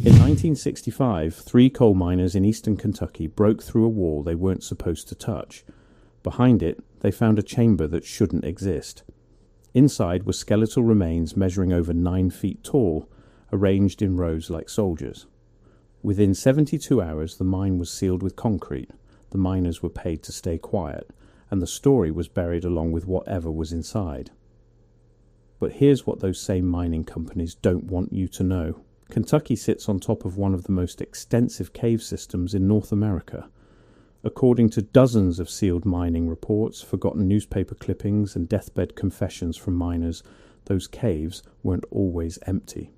In 1965, 3 coal miners in eastern Kentucky broke through a wall they weren't supposed to touch. Behind it, they found a chamber that shouldn't exist. Inside were skeletal remains measuring over 9 feet tall, arranged in rows like soldiers. Within 72 hours, the mine was sealed with concrete. The miners were paid to stay quiet, and the story was buried along with whatever was inside. But here's what those same mining companies don't want you to know. Kentucky sits on top of one of the most extensive cave systems in North America. According to dozens of sealed mining reports, forgotten newspaper clippings, and deathbed confessions from miners, those caves weren't always empty.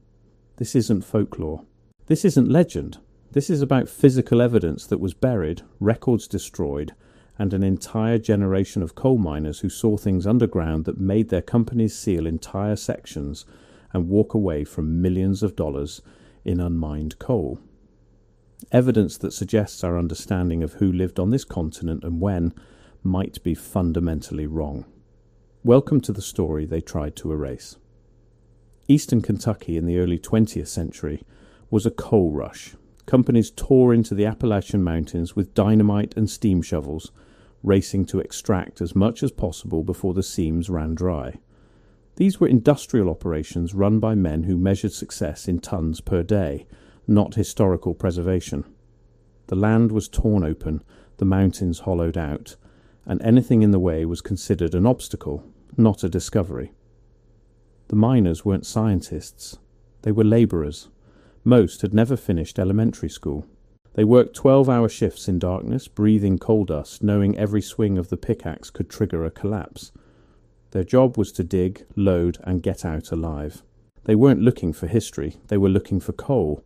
This isn't folklore. This isn't legend. This is about physical evidence that was buried, records destroyed, and an entire generation of coal miners who saw things underground that made their companies seal entire sections and walk away from millions of dollars in unmined coal. Evidence that suggests our understanding of who lived on this continent and when might be fundamentally wrong. Welcome to the story they tried to erase. Eastern Kentucky in the early 20th century was a coal rush. Companies tore into the Appalachian Mountains with dynamite and steam shovels, racing to extract as much as possible before the seams ran dry. These were industrial operations run by men who measured success in tons per day, not historical preservation. The land was torn open, the mountains hollowed out, and anything in the way was considered an obstacle, not a discovery. The miners weren't scientists. They were labourers. Most had never finished elementary school. They worked 12-hour shifts in darkness, breathing coal dust, knowing every swing of the pickaxe could trigger a collapse. Their job was to dig, load, and get out alive. They weren't looking for history, they were looking for coal.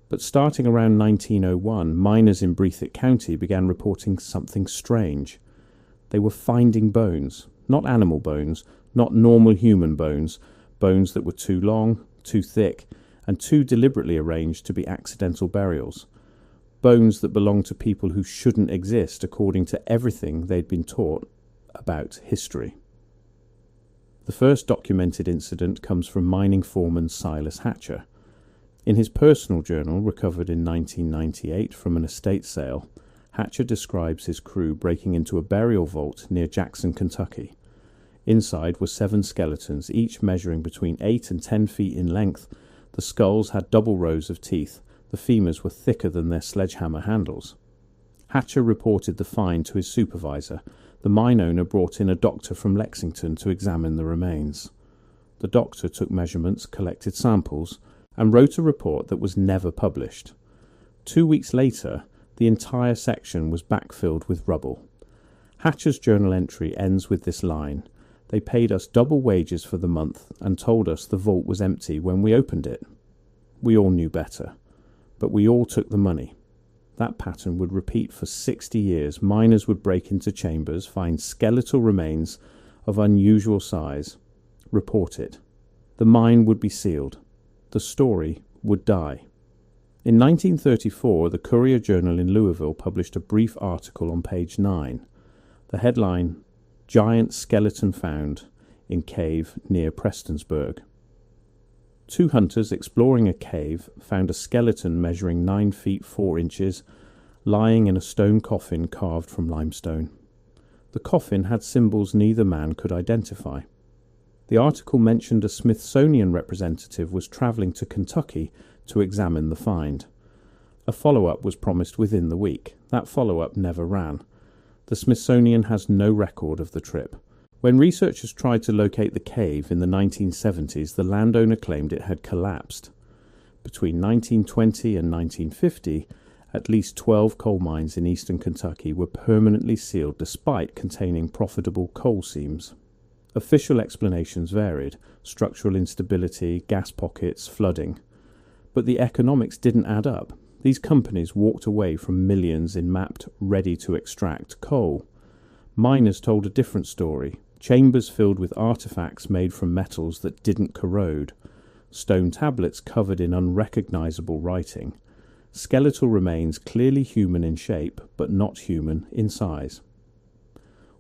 But starting around 1901, miners in Breathitt County began reporting something strange. They were finding bones, not animal bones, not normal human bones, bones that were too long, too thick, and too deliberately arranged to be accidental burials. Bones that belonged to people who shouldn't exist according to everything they'd been taught about history. The first documented incident comes from mining foreman Silas Hatcher. In his personal journal, recovered in 1998 from an estate sale, Hatcher describes his crew breaking into a burial vault near Jackson, Kentucky. Inside were 7 skeletons, each measuring between 8 and 10 feet in length. The skulls had double rows of teeth. The femurs were thicker than their sledgehammer handles. Hatcher reported the find to his supervisor. The mine owner brought in a doctor from Lexington to examine the remains. The doctor took measurements, collected samples, and wrote a report that was never published. 2 weeks later, the entire section was backfilled with rubble. Hatcher's journal entry ends with this line: "They paid us double wages for the month and told us the vault was empty when we opened it." We all knew better, but we all took the money. That pattern would repeat for 60 years. Miners would break into chambers, find skeletal remains of unusual size, report it. The mine would be sealed. The story would die. In 1934, the Courier-Journal in Louisville published a brief article on page 9. The headline, "Giant Skeleton Found in Cave near Prestonsburg." 2 hunters exploring a cave found a skeleton measuring 9 feet 4 inches, lying in a stone coffin carved from limestone. The coffin had symbols neither man could identify. The article mentioned a Smithsonian representative was traveling to Kentucky to examine the find. A follow-up was promised within the week. That follow-up never ran. The Smithsonian has no record of the trip. When researchers tried to locate the cave in the 1970s, the landowner claimed it had collapsed. Between 1920 and 1950, at least 12 coal mines in eastern Kentucky were permanently sealed despite containing profitable coal seams. Official explanations varied: structural instability, gas pockets, flooding. But the economics didn't add up. These companies walked away from millions in mapped, ready-to-extract coal. Miners told a different story. Chambers filled with artifacts made from metals that didn't corrode. Stone tablets covered in unrecognizable writing. Skeletal remains clearly human in shape, but not human in size.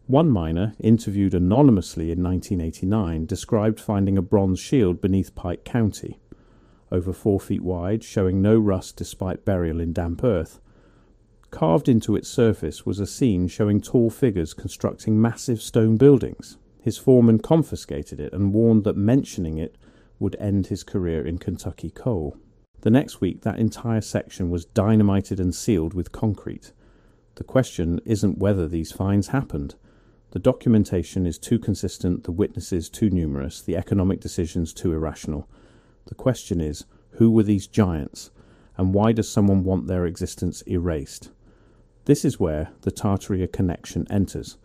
One miner, interviewed anonymously in 1989, described finding a bronze shield beneath Pike County. over 4 feet wide, showing no rust despite burial in damp earth. Carved into its surface was a scene showing tall figures constructing massive stone buildings. His foreman confiscated it and warned that mentioning it would end his career in Kentucky coal. The next week, that entire section was dynamited and sealed with concrete. The question isn't whether these finds happened. The documentation is too consistent, the witnesses too numerous, the economic decisions too irrational. The question is, who were these giants, and why does someone want their existence erased? This is where the Tartaria connection enters.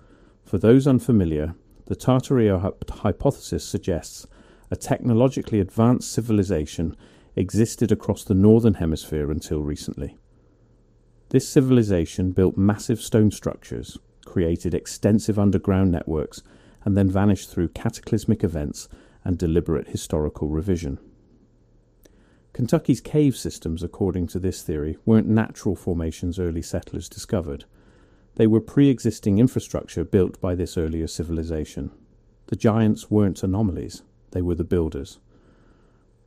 For those unfamiliar, the Tartaria hypothesis suggests a technologically advanced civilization existed across the northern hemisphere until recently. This civilization built massive stone structures, created extensive underground networks, and then vanished through cataclysmic events and deliberate historical revision. Kentucky's cave systems, according to this theory, weren't natural formations early settlers discovered. They were pre-existing infrastructure built by this earlier civilization. The giants weren't anomalies, they were the builders.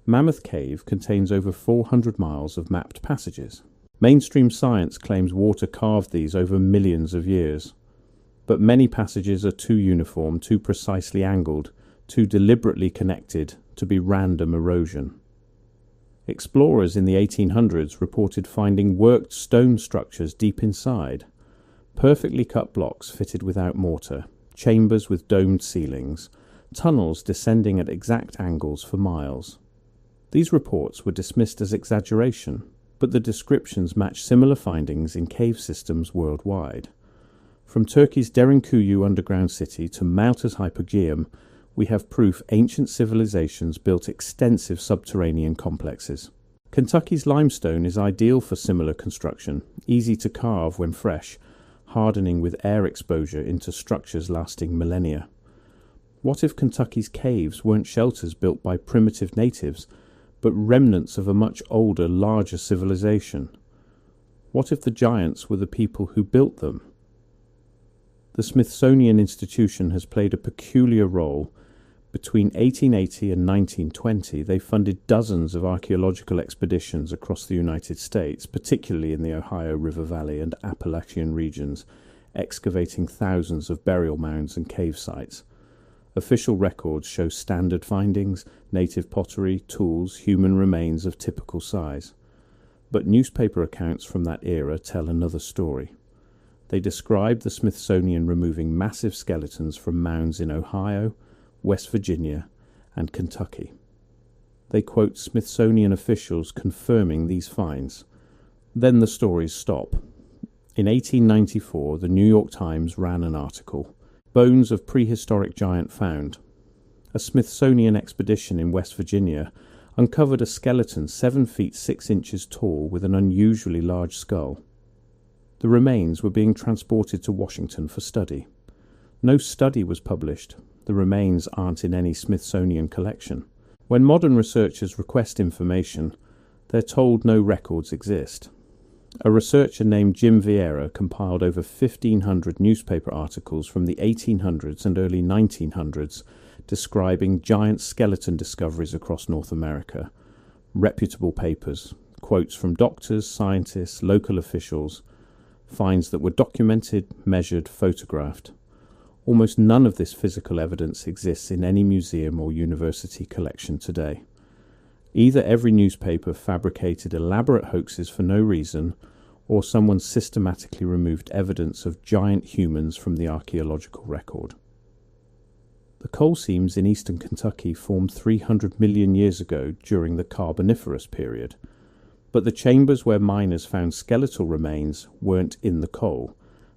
Mammoth Cave contains over 400 miles of mapped passages. Mainstream science claims water carved these over millions of years. But many passages are too uniform, too precisely angled, too deliberately connected to be random erosion. Explorers in the 1800s reported finding worked stone structures deep inside, perfectly cut blocks fitted without mortar, chambers with domed ceilings, tunnels descending at exact angles for miles. These reports were dismissed as exaggeration, but the descriptions match similar findings in cave systems worldwide. From Turkey's Derinkuyu underground city to Malta's Hypogeum, we have proof ancient civilizations built extensive subterranean complexes. Kentucky's limestone is ideal for similar construction, easy to carve when fresh, hardening with air exposure into structures lasting millennia. What if Kentucky's caves weren't shelters built by primitive natives, but remnants of a much older, larger civilization? What if the giants were the people who built them? The Smithsonian Institution has played a peculiar role. Between 1880 and 1920, they funded dozens of archaeological expeditions across the United States, particularly in the Ohio River Valley and Appalachian regions, excavating thousands of burial mounds and cave sites. Official records show standard findings, native pottery, tools, human remains of typical size. But newspaper accounts from that era tell another story. They describe the Smithsonian removing massive skeletons from mounds in Ohio, West Virginia, and Kentucky. They quote Smithsonian officials confirming these finds. Then the stories stop. In 1894, the New York Times ran an article, "Bones of Prehistoric Giant Found." A Smithsonian expedition in West Virginia uncovered a skeleton 7 feet 6 inches tall with an unusually large skull. The remains were being transported to Washington for study. No study was published. The remains aren't in any Smithsonian collection. When modern researchers request information, they're told no records exist. A researcher named Jim Vieira compiled over 1,500 newspaper articles from the 1800s and early 1900s describing giant skeleton discoveries across North America. Reputable papers, quotes from doctors, scientists, local officials, finds that were documented, measured, photographed. Almost none of this physical evidence exists in any museum or university collection today. Either every newspaper fabricated elaborate hoaxes for no reason, or someone systematically removed evidence of giant humans from the archaeological record. The coal seams in eastern Kentucky formed 300 million years ago during the Carboniferous period, but the chambers where miners found skeletal remains weren't in the coal.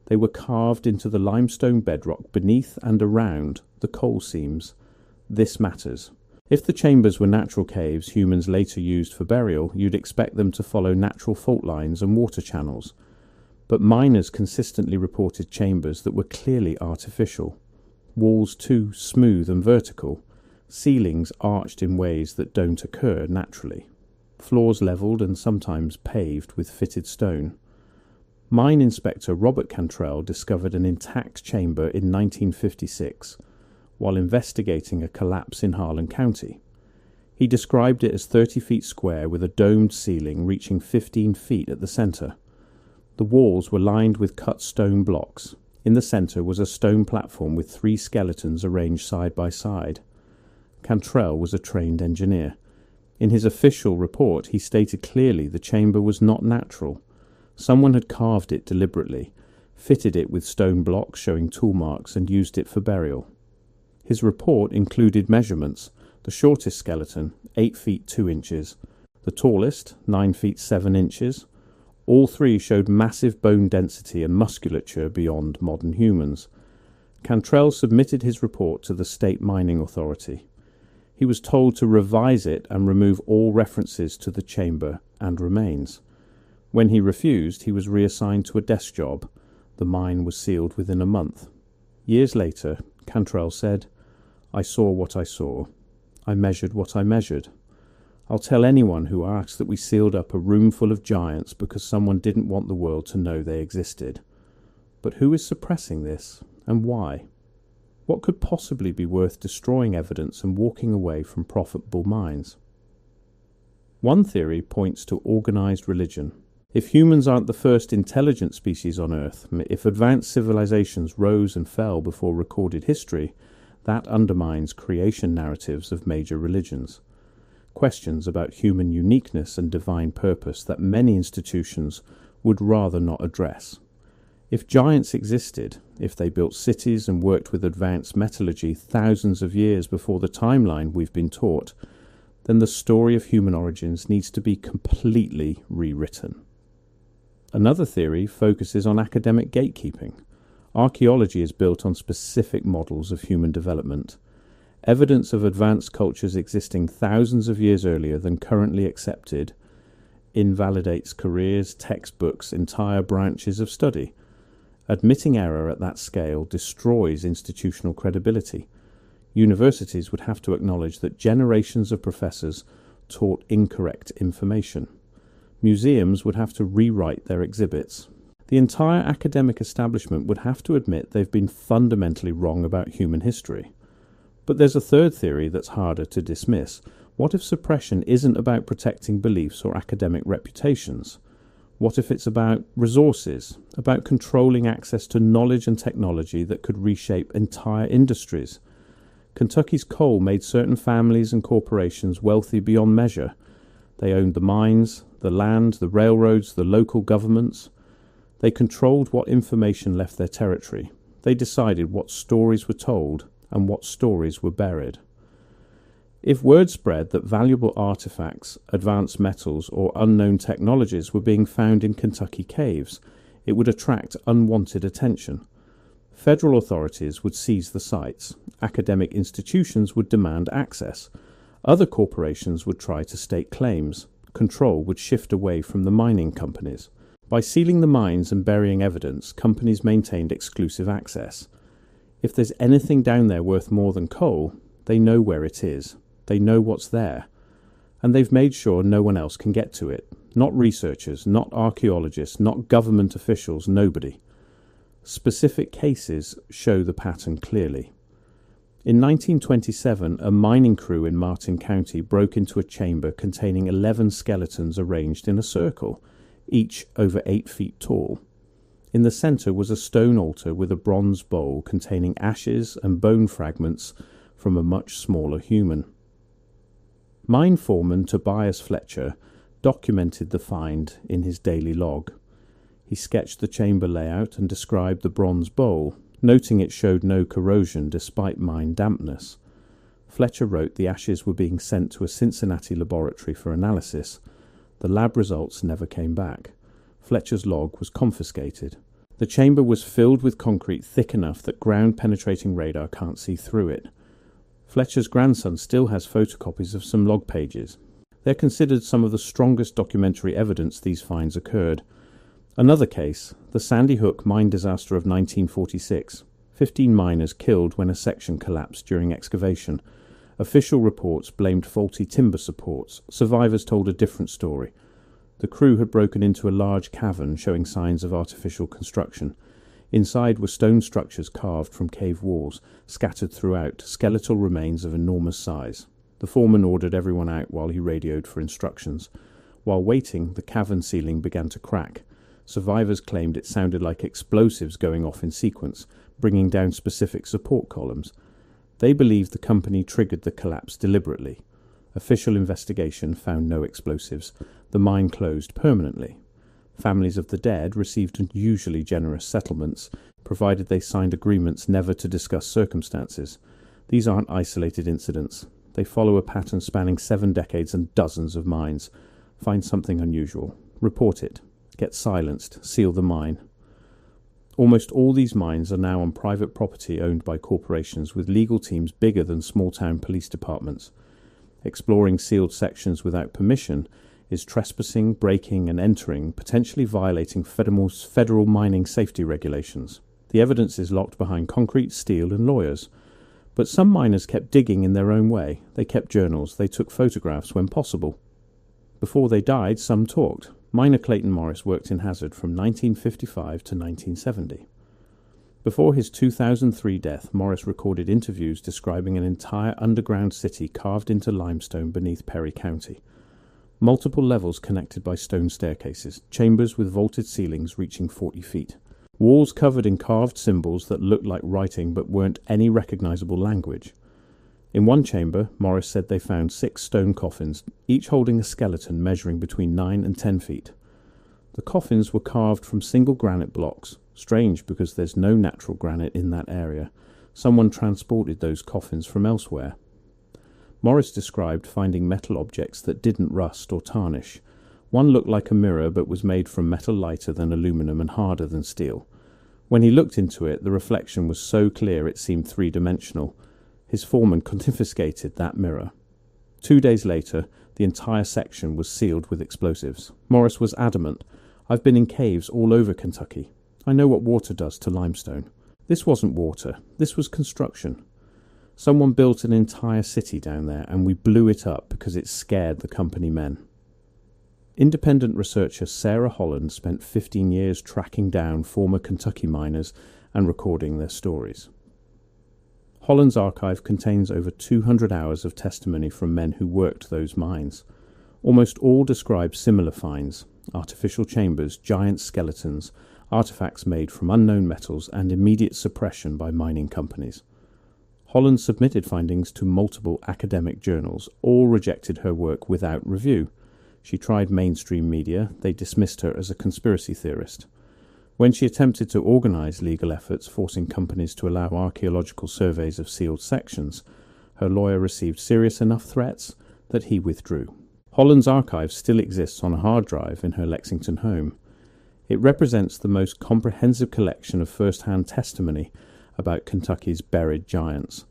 They were carved into the limestone bedrock beneath and around the coal seams. This matters. If the chambers were natural caves humans later used for burial, you'd expect them to follow natural fault lines and water channels. But miners consistently reported chambers that were clearly artificial. Walls too smooth and vertical, ceilings arched in ways that don't occur naturally, floors levelled and sometimes paved with fitted stone. Mine inspector Robert Cantrell discovered an intact chamber in 1956 while investigating a collapse in Harlan County. He described it as 30 feet square with a domed ceiling reaching 15 feet at the center. The walls were lined with cut stone blocks. In the center was a stone platform with 3 skeletons arranged side by side. Cantrell was a trained engineer. In his official report, he stated clearly the chamber was not natural. Someone had carved it deliberately, fitted it with stone blocks showing tool marks, and used it for burial. His report included measurements: the shortest skeleton, 8 feet 2 inches, the tallest, 9 feet 7 inches. All 3 showed massive bone density and musculature beyond modern humans. Cantrell submitted his report to the state mining authority. He was told to revise it and remove all references to the chamber and remains. When he refused, he was reassigned to a desk job. The mine was sealed within a month. Years later, Cantrell said, "I saw what I saw. I measured what I measured. I'll tell anyone who asks that we sealed up a room full of giants because someone didn't want the world to know they existed. But who is suppressing this, and why? What could possibly be worth destroying evidence and walking away from profitable mines?" One theory points to organized religion. If humans aren't the first intelligent species on Earth, if advanced civilizations rose and fell before recorded history, that undermines creation narratives of major religions. Questions about human uniqueness and divine purpose that many institutions would rather not address. If giants existed, if they built cities and worked with advanced metallurgy thousands of years before the timeline we've been taught, then the story of human origins needs to be completely rewritten. Another theory focuses on academic gatekeeping. Archaeology is built on specific models of human development. Evidence of advanced cultures existing thousands of years earlier than currently accepted invalidates careers, textbooks, entire branches of study. Admitting error at that scale destroys institutional credibility. Universities would have to acknowledge that generations of professors taught incorrect information. Museums would have to rewrite their exhibits. The entire academic establishment would have to admit they've been fundamentally wrong about human history. But there's a third theory that's harder to dismiss. What if suppression isn't about protecting beliefs or academic reputations? What if it's about resources, about controlling access to knowledge and technology that could reshape entire industries? Kentucky's coal made certain families and corporations wealthy beyond measure. They owned the mines, the land, the railroads, the local governments. They controlled what information left their territory. They decided what stories were told and what stories were buried. If word spread that valuable artifacts, advanced metals, or unknown technologies were being found in Kentucky caves, it would attract unwanted attention. Federal authorities would seize the sites. Academic institutions would demand access. Other corporations would try to stake claims. Control would shift away from the mining companies. By sealing the mines and burying evidence, companies maintained exclusive access. If there's anything down there worth more than coal, they know where it is. They know what's there. And they've made sure no one else can get to it. Not researchers, not archaeologists, not government officials, nobody. Specific cases show the pattern clearly. In 1927, a mining crew in Martin County broke into a chamber containing 11 skeletons arranged in a circle, each over 8 feet tall. In the center was a stone altar with a bronze bowl containing ashes and bone fragments from a much smaller human. Mine foreman Tobias Fletcher documented the find in his daily log. He sketched the chamber layout and described the bronze bowl, noting it showed no corrosion despite mine dampness. Fletcher wrote the ashes were being sent to a Cincinnati laboratory for analysis. The lab results never came back. Fletcher's log was confiscated. The chamber was filled with concrete thick enough that ground-penetrating radar can't see through it. Fletcher's grandson still has photocopies of some log pages. They're considered some of the strongest documentary evidence these finds occurred. Another case, the Sandy Hook mine disaster of 1946. 15 miners killed when a section collapsed during excavation. Official reports blamed faulty timber supports. Survivors told a different story. The crew had broken into a large cavern showing signs of artificial construction. Inside were stone structures carved from cave walls, scattered throughout, skeletal remains of enormous size. The foreman ordered everyone out while he radioed for instructions. While waiting, the cavern ceiling began to crack. Survivors claimed it sounded like explosives going off in sequence, bringing down specific support columns. They believed the company triggered the collapse deliberately. Official investigation found no explosives. The mine closed permanently. Families of the dead received unusually generous settlements, provided they signed agreements never to discuss circumstances. These aren't isolated incidents. They follow a pattern spanning 7 decades and dozens of mines. Find something unusual. Report it. Get silenced. Seal the mine. Almost all these mines are now on private property owned by corporations with legal teams bigger than small-town police departments. Exploring sealed sections without permission is trespassing, breaking and entering, potentially violating federal mining safety regulations. The evidence is locked behind concrete, steel and lawyers. But some miners kept digging in their own way. They kept journals. They took photographs when possible. Before they died, some talked. Miner Clayton Morris worked in Hazard from 1955 to 1970. Before his 2003 death, Morris recorded interviews describing an entire underground city carved into limestone beneath Perry County. Multiple levels connected by stone staircases, chambers with vaulted ceilings reaching 40 feet. Walls covered in carved symbols that looked like writing but weren't any recognizable language. In one chamber, Morris said they found 6 stone coffins, each holding a skeleton measuring between 9 and 10 feet. The coffins were carved from single granite blocks. Strange because there's no natural granite in that area. Someone transported those coffins from elsewhere. Morris described finding metal objects that didn't rust or tarnish. One looked like a mirror but was made from metal lighter than aluminum and harder than steel. When he looked into it, the reflection was so clear it seemed 3-dimensional. His foreman confiscated that mirror. 2 days later, the entire section was sealed with explosives. Morris was adamant. I've been in caves all over Kentucky. I know what water does to limestone. This wasn't water. This was construction. Someone built an entire city down there and we blew it up because it scared the company men. Independent researcher Sarah Holland spent 15 years tracking down former Kentucky miners and recording their stories. Holland's archive contains over 200 hours of testimony from men who worked those mines. Almost all describe similar finds: artificial chambers, giant skeletons, artifacts made from unknown metals, and immediate suppression by mining companies. Holland submitted findings to multiple academic journals. All rejected her work without review. She tried mainstream media. They dismissed her as a conspiracy theorist. When she attempted to organize legal efforts forcing companies to allow archaeological surveys of sealed sections, her lawyer received serious enough threats that he withdrew. Holland's archive still exists on a hard drive in her Lexington home. It represents the most comprehensive collection of first-hand testimony about Kentucky's buried giants.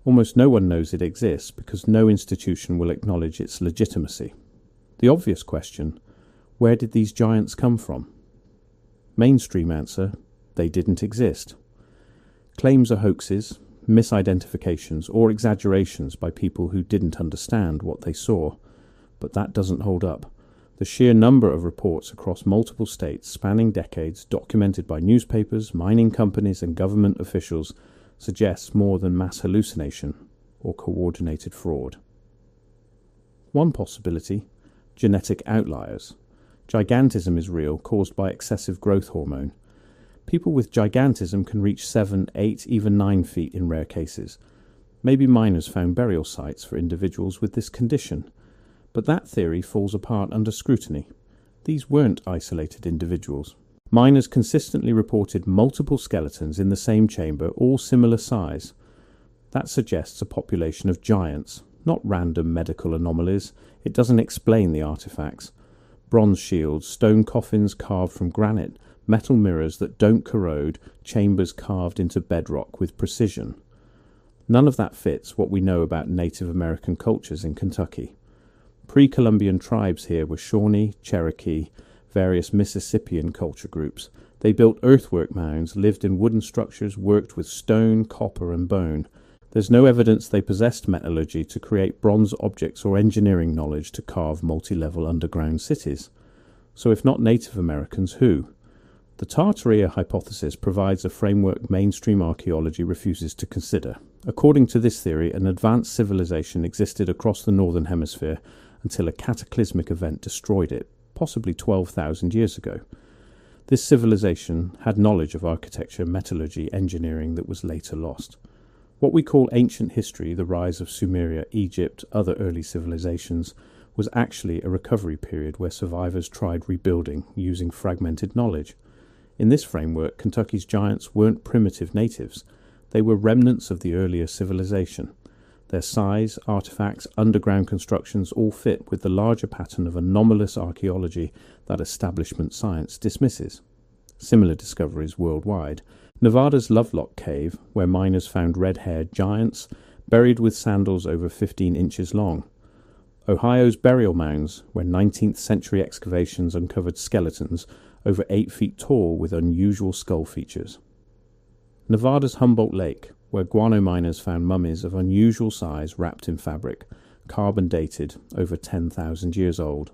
Almost no one knows it exists because no institution will acknowledge its legitimacy. The obvious question: where did these giants come from? Mainstream answer: they didn't exist. Claims are hoaxes, misidentifications, or exaggerations by people who didn't understand what they saw. But that doesn't hold up. The sheer number of reports across multiple states spanning decades, documented by newspapers, mining companies, and government officials, suggests more than mass hallucination or coordinated fraud. One possibility: genetic outliers. Gigantism is real, caused by excessive growth hormone. People with gigantism can reach 7, 8, even 9 feet in rare cases. Maybe miners found burial sites for individuals with this condition. But that theory falls apart under scrutiny. These weren't isolated individuals. Miners consistently reported multiple skeletons in the same chamber, all similar size. That suggests a population of giants, not random medical anomalies. It doesn't explain the artifacts. Bronze shields, stone coffins carved from granite, metal mirrors that don't corrode, chambers carved into bedrock with precision. None of that fits what we know about Native American cultures in Kentucky. Pre-Columbian tribes here were Shawnee, Cherokee, various Mississippian culture groups. They built earthwork mounds, lived in wooden structures, worked with stone, copper and bone. There's no evidence they possessed metallurgy to create bronze objects or engineering knowledge to carve multi-level underground cities. So if not Native Americans, who? The Tartaria hypothesis provides a framework mainstream archaeology refuses to consider. According to this theory, an advanced civilization existed across the northern hemisphere until a cataclysmic event destroyed it, possibly 12,000 years ago. This civilization had knowledge of architecture, metallurgy, engineering that was later lost. What we call ancient history, the rise of Sumeria, Egypt, other early civilizations, was actually a recovery period where survivors tried rebuilding using fragmented knowledge. In this framework, Kentucky's giants weren't primitive natives. They were remnants of the earlier civilization. Their size, artifacts, underground constructions all fit with the larger pattern of anomalous archaeology that establishment science dismisses. Similar discoveries worldwide. Nevada's Lovelock Cave, where miners found red-haired giants buried with sandals over 15 inches long. Ohio's burial mounds, where 19th century excavations uncovered skeletons over 8 feet tall with unusual skull features. Nevada's Humboldt Lake, where guano miners found mummies of unusual size wrapped in fabric, carbon dated, over 10,000 years old.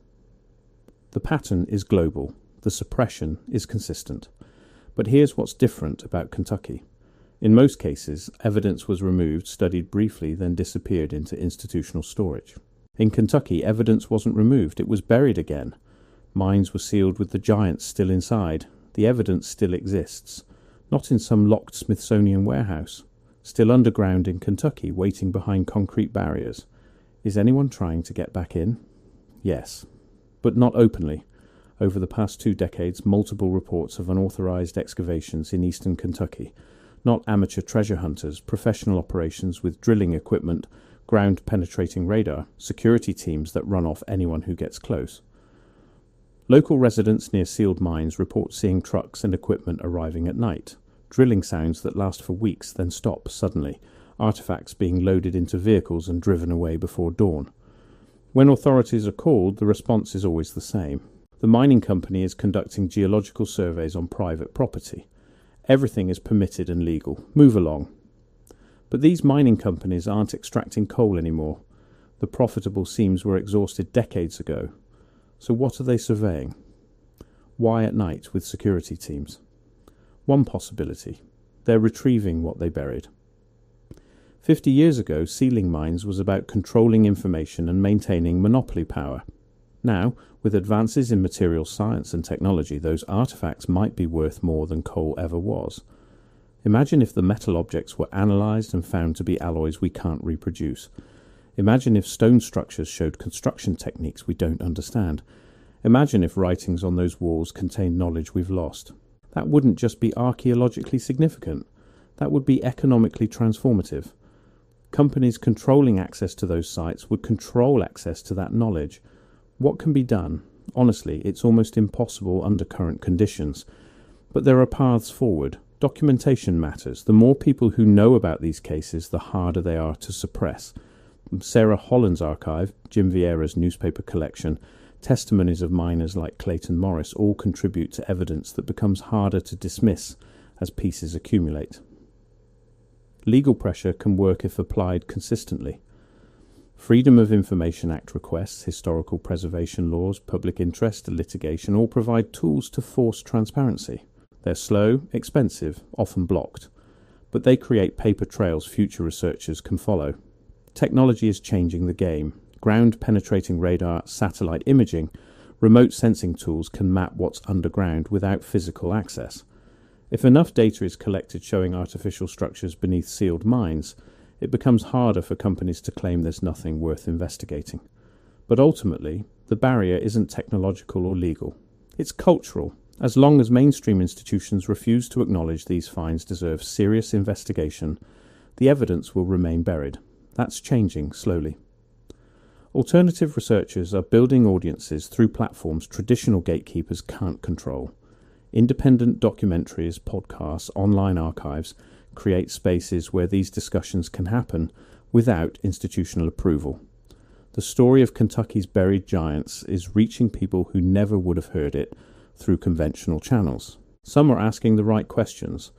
The pattern is global, the suppression is consistent. But here's what's different about Kentucky. In most cases, evidence was removed, studied briefly, then disappeared into institutional storage. In Kentucky, evidence wasn't removed, it was buried again. Mines were sealed with the giants still inside. The evidence still exists, not in some locked Smithsonian warehouse, still underground in Kentucky, waiting behind concrete barriers. Is anyone trying to get back in? Yes, but not openly. Over the past 2 decades, multiple reports of unauthorized excavations in eastern Kentucky, not amateur treasure hunters, professional operations with drilling equipment, ground-penetrating radar, security teams that run off anyone who gets close. Local residents near sealed mines report seeing trucks and equipment arriving at night, drilling sounds that last for weeks then stop suddenly, artifacts being loaded into vehicles and driven away before dawn. When authorities are called, the response is always the same. The mining company is conducting geological surveys on private property. Everything is permitted and legal. Move along. But these mining companies aren't extracting coal anymore. The profitable seams were exhausted decades ago. So what are they surveying? Why at night with security teams? One possibility. They're retrieving what they buried. 50 years ago, sealing mines was about controlling information and maintaining monopoly power. Now, with advances in materials science and technology, those artifacts might be worth more than coal ever was. Imagine if the metal objects were analyzed and found to be alloys we can't reproduce. Imagine if stone structures showed construction techniques we don't understand. Imagine if writings on those walls contained knowledge we've lost. That wouldn't just be archaeologically significant. That would be economically transformative. Companies controlling access to those sites would control access to that knowledge. What can be done? Honestly, it's almost impossible under current conditions. But there are paths forward. Documentation matters. The more people who know about these cases, the harder they are to suppress. Sarah Holland's archive, Jim Vieira's newspaper collection, testimonies of miners like Clayton Morris all contribute to evidence that becomes harder to dismiss as pieces accumulate. Legal pressure can work if applied consistently. Freedom of Information Act requests, historical preservation laws, public interest, litigation all provide tools to force transparency. They're slow, expensive, often blocked, but they create paper trails future researchers can follow. Technology is changing the game. Ground-penetrating radar, satellite imaging, remote sensing tools can map what's underground without physical access. If enough data is collected showing artificial structures beneath sealed mines, it becomes harder for companies to claim there's nothing worth investigating. But ultimately, the barrier isn't technological or legal. It's cultural. As long as mainstream institutions refuse to acknowledge these finds deserve serious investigation, the evidence will remain buried. That's changing slowly. Alternative researchers are building audiences through platforms traditional gatekeepers can't control. Independent documentaries, podcasts, online archives create spaces where these discussions can happen without institutional approval. The story of Kentucky's buried giants is reaching people who never would have heard it through conventional channels. Some are asking the right questions.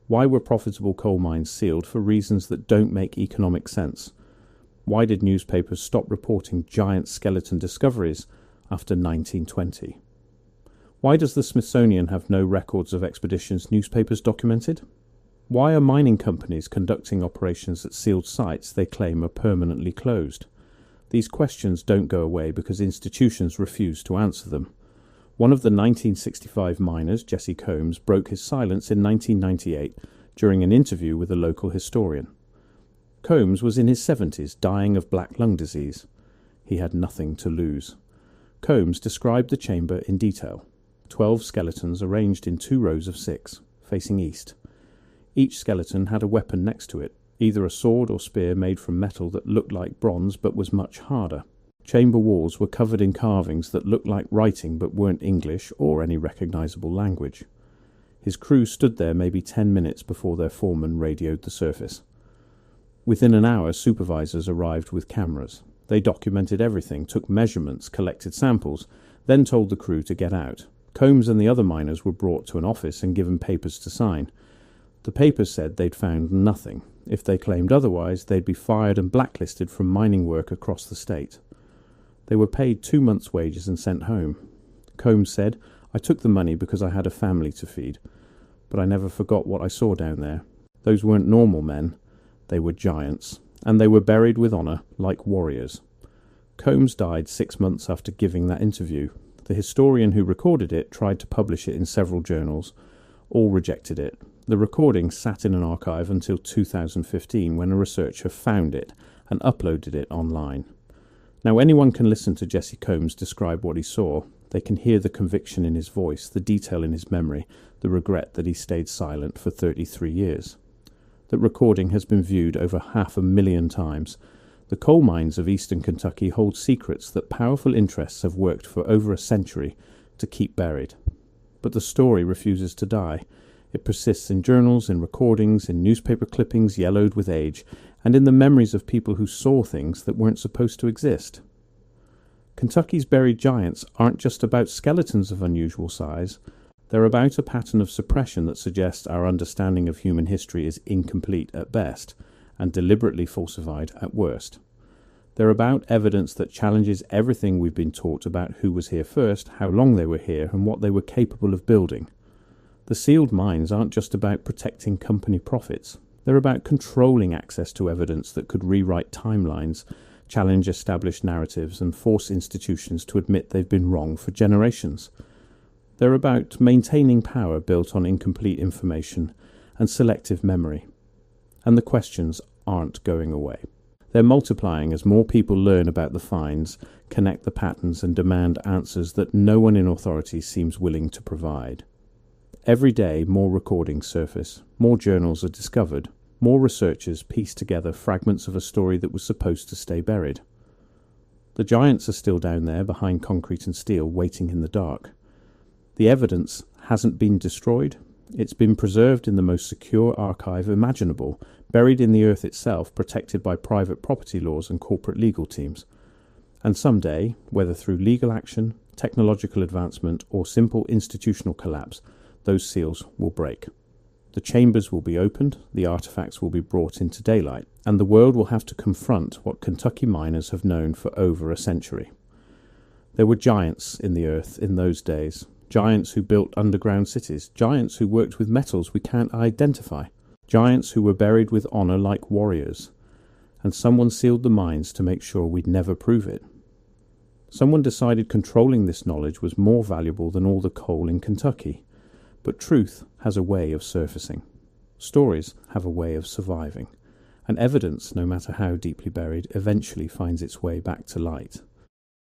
Why were profitable coal mines sealed for reasons that don't make economic sense? Why did newspapers stop reporting giant skeleton discoveries after 1920? Why does the Smithsonian have no records of expeditions newspapers documented? Why are mining companies conducting operations at sealed sites they claim are permanently closed? These questions don't go away because institutions refuse to answer them. One of the 1965 miners, Jesse Combs, broke his silence in 1998 during an interview with a local historian. Combs was in his 70s, dying of black lung disease. He had nothing to lose. Combs described the chamber in detail. 12 skeletons arranged in 2 rows of 6, facing east. Each skeleton had a weapon next to it, either a sword or spear made from metal that looked like bronze but was much harder. Chamber walls were covered in carvings that looked like writing but weren't English or any recognizable language. His crew stood there maybe 10 minutes before their foreman radioed the surface. Within an hour, supervisors arrived with cameras. They documented everything, took measurements, collected samples, then told the crew to get out. Combs and the other miners were brought to an office and given papers to sign. The papers said they'd found nothing. If they claimed otherwise, they'd be fired and blacklisted from mining work across the state. They were paid 2 months' wages and sent home. Combs said, "I took the money because I had a family to feed, but I never forgot what I saw down there. Those weren't normal men. They were giants, and they were buried with honor like warriors." Combs died 6 months after giving that interview. The historian who recorded it tried to publish it in several journals. All rejected it. The recording sat in an archive until 2015 when a researcher found it and uploaded it online. Now anyone can listen to Jesse Combs describe what he saw. They can hear the conviction in his voice, the detail in his memory, the regret that he stayed silent for 33 years. That recording has been viewed over 500,000 times. The coal mines of eastern Kentucky hold secrets that powerful interests have worked for over a century to keep buried. But the story refuses to die. It persists in journals, in recordings, in newspaper clippings yellowed with age, and in the memories of people who saw things that weren't supposed to exist. Kentucky's buried giants aren't just about skeletons of unusual size. They're about a pattern of suppression that suggests our understanding of human history is incomplete at best and deliberately falsified at worst. They're about evidence that challenges everything we've been taught about who was here first, how long they were here, and what they were capable of building. The sealed mines aren't just about protecting company profits. They're about controlling access to evidence that could rewrite timelines, challenge established narratives, and force institutions to admit they've been wrong for generations. They're about maintaining power built on incomplete information and selective memory. And the questions aren't going away. They're multiplying as more people learn about the finds, connect the patterns, and demand answers that no one in authority seems willing to provide. Every day, more recordings surface, more journals are discovered, more researchers piece together fragments of a story that was supposed to stay buried. The giants are still down there behind concrete and steel, waiting in the dark. The evidence hasn't been destroyed. It's been preserved in the most secure archive imaginable, buried in the earth itself, protected by private property laws and corporate legal teams. And someday, whether through legal action, technological advancement, or simple institutional collapse, those seals will break. The chambers will be opened, the artifacts will be brought into daylight, and the world will have to confront what Kentucky miners have known for over a century. There were giants in the earth in those days, giants who built underground cities, giants who worked with metals we can't identify, giants who were buried with honor like warriors, and someone sealed the mines to make sure we'd never prove it. Someone decided controlling this knowledge was more valuable than all the coal in Kentucky. But truth has a way of surfacing. Stories have a way of surviving. And evidence, no matter how deeply buried, eventually finds its way back to light.